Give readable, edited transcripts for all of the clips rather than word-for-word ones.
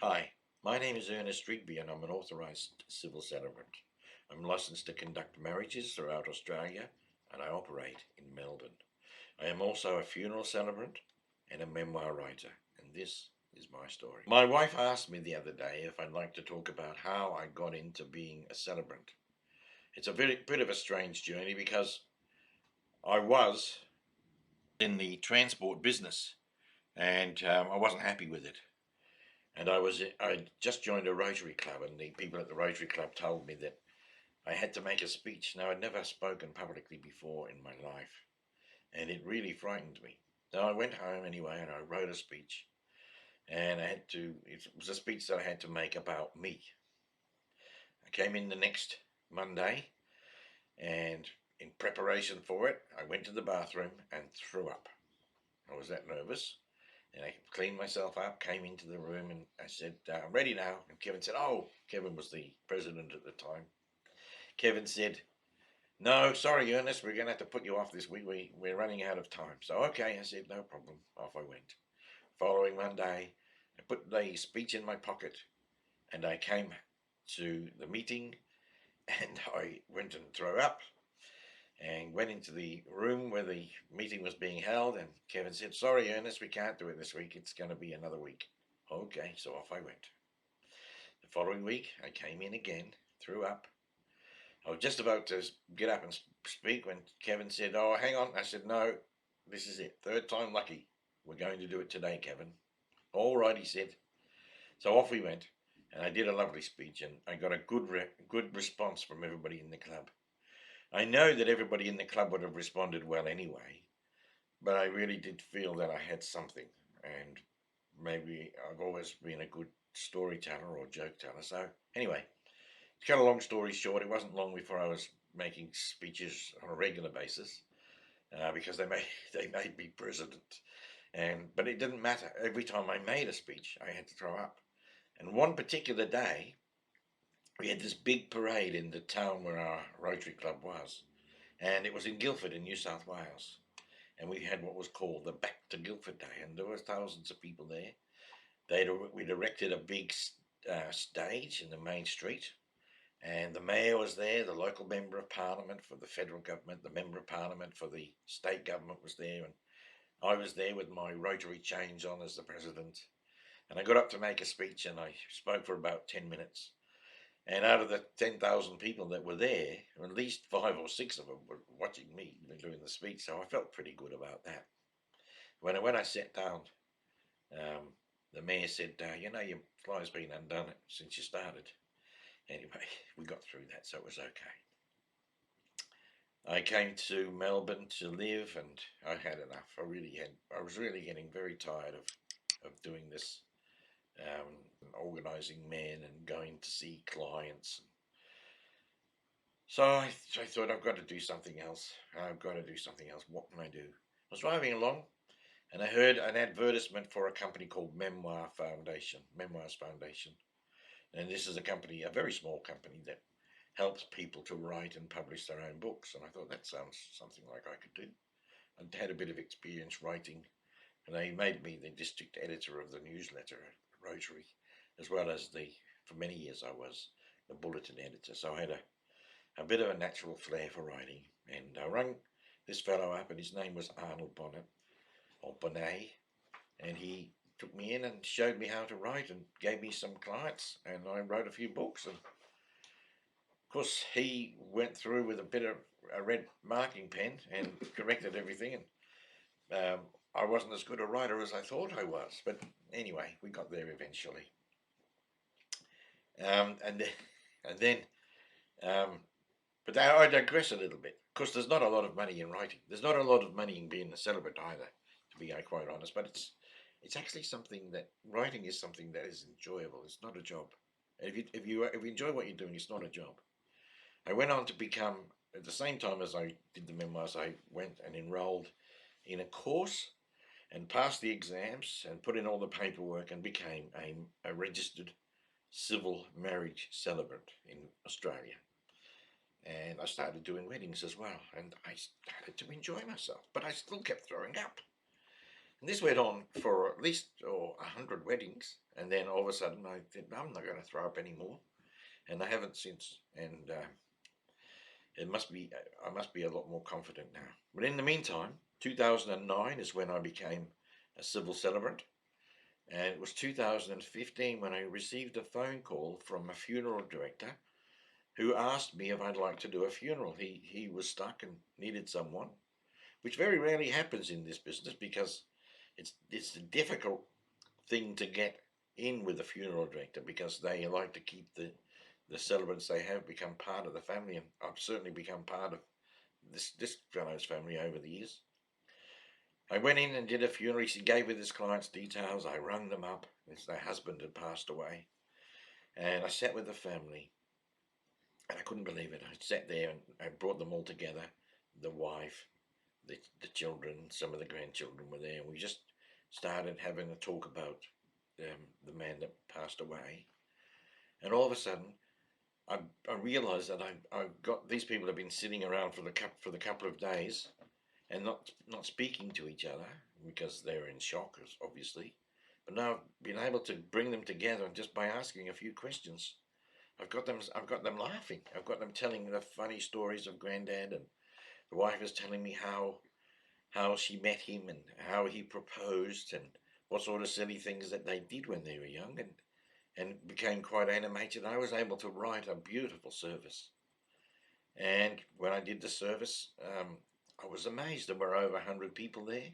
Hi, my name is Ernest Rigby and I'm an authorised civil celebrant. I'm licensed to conduct marriages throughout Australia and I operate in Melbourne. I am also a funeral celebrant and a memoir writer, and this is my story. My wife asked me the other day if I'd like to talk about how I got into being a celebrant. It's a bit of a strange journey because I was in the transport business and I wasn't happy with it. And I just joined a Rotary Club, and the people at the Rotary Club told me that I had to make a speech. Now, I'd never spoken publicly before in my life, and it really frightened me. So I went home anyway, and I wrote a speech, and it was a speech that I had to make about me. I came in the next Monday, and in preparation for it, I went to the bathroom and threw up. I was that nervous. And I cleaned myself up, came into the room, and I said, I'm ready now. And Kevin said, oh, Kevin was the president at the time. Kevin said, no, sorry, Ernest, we're going to have to put you off this week. We're running out of time. So, okay, I said, no problem. Off I went. Following Monday, I put the speech in my pocket and I came to the meeting and I went and threw up and went into the room where the meeting was being held, and Kevin said, sorry, Ernest, we can't do it this week. It's going to be another week. Okay, so off I went. The following week, I came in again, threw up. I was just about to get up and speak when Kevin said, oh, hang on. I said, no, this is it. Third time lucky. We're going to do it today, Kevin. All right, he said. So off we went, and I did a lovely speech, and I got a good response from everybody in the club. I know that everybody in the club would have responded well anyway, but I really did feel that I had something, and maybe I've always been a good storyteller or joke teller. So anyway, to cut a long story short, it wasn't long before I was making speeches on a regular basis because they made they made me president, but it didn't matter. Every time I made a speech, I had to throw up. And one particular day, we had this big parade in the town where our Rotary Club was, and it was in Guildford in New South Wales. And we had what was called the Back to Guildford Day, and there were thousands of people there. We'd erected a big stage in the main street, and the mayor was there, the local member of parliament for the federal government, the member of parliament for the state government was there, and I was there with my Rotary chains on as the president. And I got up to make a speech, and I spoke for about 10 minutes. And out of the 10,000 people that were there, at least 5 or 6 of them were watching me doing the speech, so I felt pretty good about that. When I sat down, the mayor said, your fly's been undone since you started. Anyway, we got through that, so it was okay. I came to Melbourne to live, and I had enough. I was really getting very tired of doing this, organising men and going to see clients. So I thought, I've got to do something else. I've got to do something else. What can I do? I was driving along, and I heard an advertisement for a company called Memoirs Foundation. And this is a company, a very small company, that helps people to write and publish their own books. And I thought, that sounds something like I could do. I'd had a bit of experience writing, and they made me the district editor of the newsletter at Rotary, as well as for many years I was the bulletin editor. So I had a bit of a natural flair for writing. And I rang this fellow up, and his name was Arnold Bonnet, or Bonnet, and he took me in and showed me how to write and gave me some clients, and I wrote a few books. And of course, he went through with a bit of a red marking pen and corrected everything. And I wasn't as good a writer as I thought I was, but anyway, we got there eventually. And then, but I digress a little bit, because there's not a lot of money in writing. There's not a lot of money in being a celebrant either, to be quite honest. But it's actually something that writing is something that is enjoyable. It's not a job. If you enjoy what you're doing, it's not a job. I went on to become, at the same time as I did the memoirs, I went and enrolled in a course and passed the exams and put in all the paperwork and became a registered civil marriage celebrant in Australia. And I started doing weddings as well, and I started to enjoy myself, but I still kept throwing up. And this went on for at least 100 weddings, and then all of a sudden I said, "No, I'm not going to throw up anymore," and I haven't since. And it must be I must be a lot more confident now. But in the meantime, 2009 is when I became a civil celebrant, and it was 2015 when I received a phone call from a funeral director who asked me if I'd like to do a funeral. He was stuck and needed someone, which very rarely happens in this business because it's a difficult thing to get in with a funeral director because they like to keep the celebrants they have become part of the family, and I've certainly become part of this fellow's family over the years. I went in and did a funeral. He gave me this client's details. I rung them up as their husband had passed away, and I sat with the family, and I couldn't believe it. I sat there and I brought them all together, the wife, the children, some of the grandchildren were there, and we just started having a talk about the man that passed away. And all of a sudden, I realised that I got these people have been sitting around for the couple of days and not speaking to each other because they're in shock, obviously. But now I've been able to bring them together, and just by asking a few questions, I've got them laughing. I've got them telling the funny stories of Granddad, and the wife is telling me how she met him and how he proposed and what sort of silly things that they did when they were young, and became quite animated. I was able to write a beautiful service. And when I did the service, I was amazed. There were over 100 people there,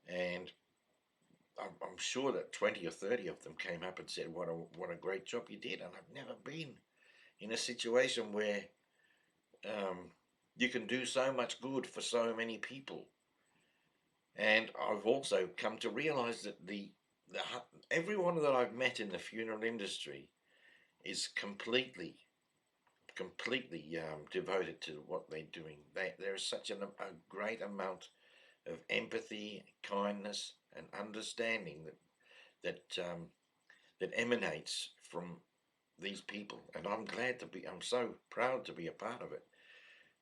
and I'm sure that 20 or 30 of them came up and said, what a great job you did. And I've never been in a situation where you can do so much good for so many people. And I've also come to realize that everyone that I've met in the funeral industry is completely devoted to what they're doing. There is such a great amount of empathy, kindness, and understanding that emanates from these people, and I'm so proud to be a part of it.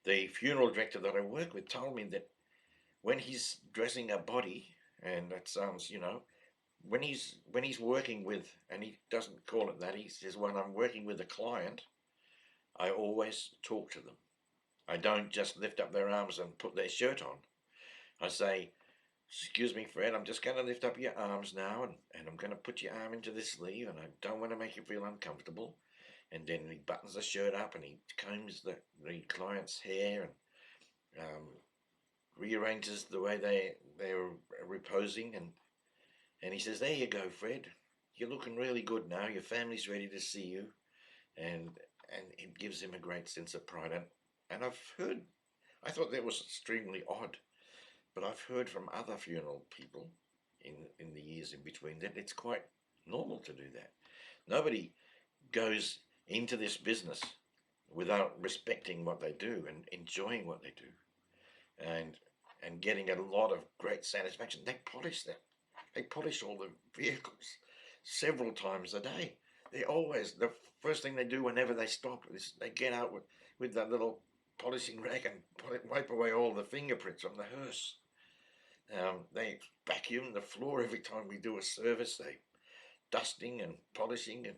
The funeral director that I work with told me that when he's dressing a body, and that sounds, when he's working with, and he doesn't call it that, he says, when I'm working with a client, I always talk to them. I don't just lift up their arms and put their shirt on. I say, "Excuse me, Fred, I'm just going to lift up your arms now, and I'm going to put your arm into this sleeve, and I don't want to make you feel uncomfortable." And then he buttons the shirt up, and he combs the client's hair, and rearranges the way they're reposing, and he says, "There you go, Fred. You're looking really good now. Your family's ready to see you," and it gives him a great sense of pride. And I thought that was extremely odd, but I've heard from other funeral people in the years in between that it's quite normal to do that. Nobody goes into this business without respecting what they do and enjoying what they do, and getting a lot of great satisfaction. They polish that. They polish all the vehicles several times a day. The first thing they do whenever they stop is they get out with that little polishing rag and wipe away all the fingerprints on the hearse. They vacuum the floor every time we do a service. They dusting and polishing and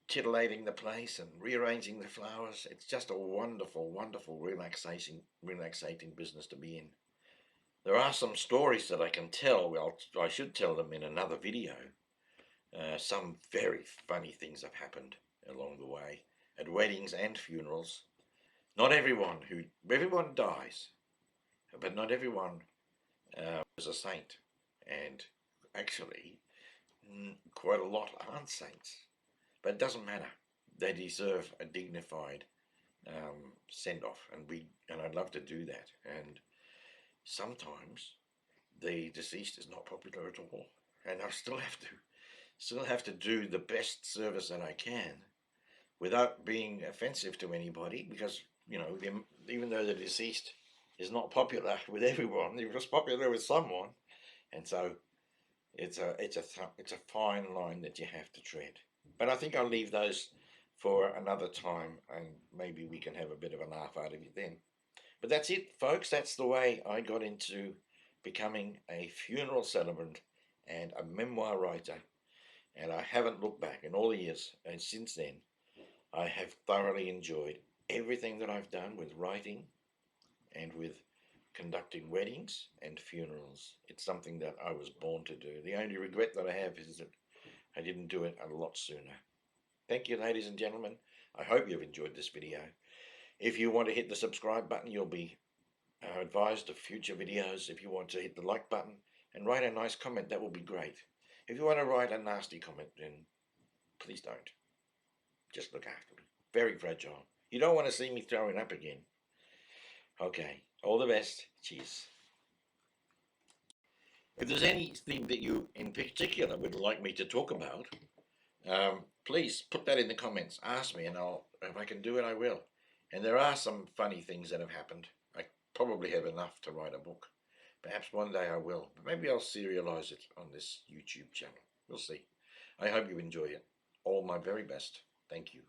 titillating the place and rearranging the flowers. It's just a wonderful, wonderful, relaxating business to be in. There are some stories that I can tell. Well, I should tell them in another video. Some very funny things have happened along the way at weddings and funerals. Not everyone dies, but not everyone is a saint, and actually, quite a lot aren't saints. But it doesn't matter. They deserve a dignified send off, and I'd love to do that. And sometimes the deceased is not popular at all, and I still have to do the best service that I can without being offensive to anybody, because even though the deceased is not popular with everyone, he was popular with someone, and so it's a fine line that you have to tread. But I think I'll leave those for another time, and maybe we can have a bit of a laugh out of it then. But that's it, folks. That's the way I got into becoming a funeral celebrant and a memoir writer, and I haven't looked back in all the years. And since then, I have thoroughly enjoyed everything that I've done with writing and with conducting weddings and funerals. It's something that I was born to do. The only regret that I have is that I didn't do it a lot sooner. Thank you, ladies and gentlemen. I hope you've enjoyed this video. If you want to hit the subscribe button, you'll be advised of future videos. If you want to hit the like button and write a nice comment, that will be great. If you want to write a nasty comment, then please don't. Just look after me. Very fragile. You don't want to see me throwing up again. Okay, all the best. Cheers. If there's anything that you in particular would like me to talk about, please put that in the comments. Ask me, and if I can do it, I will. And there are some funny things that have happened. I probably have enough to write a book. Perhaps one day I will. But maybe I'll serialize it on this YouTube channel. We'll see. I hope you enjoy it. All my very best. Thank you.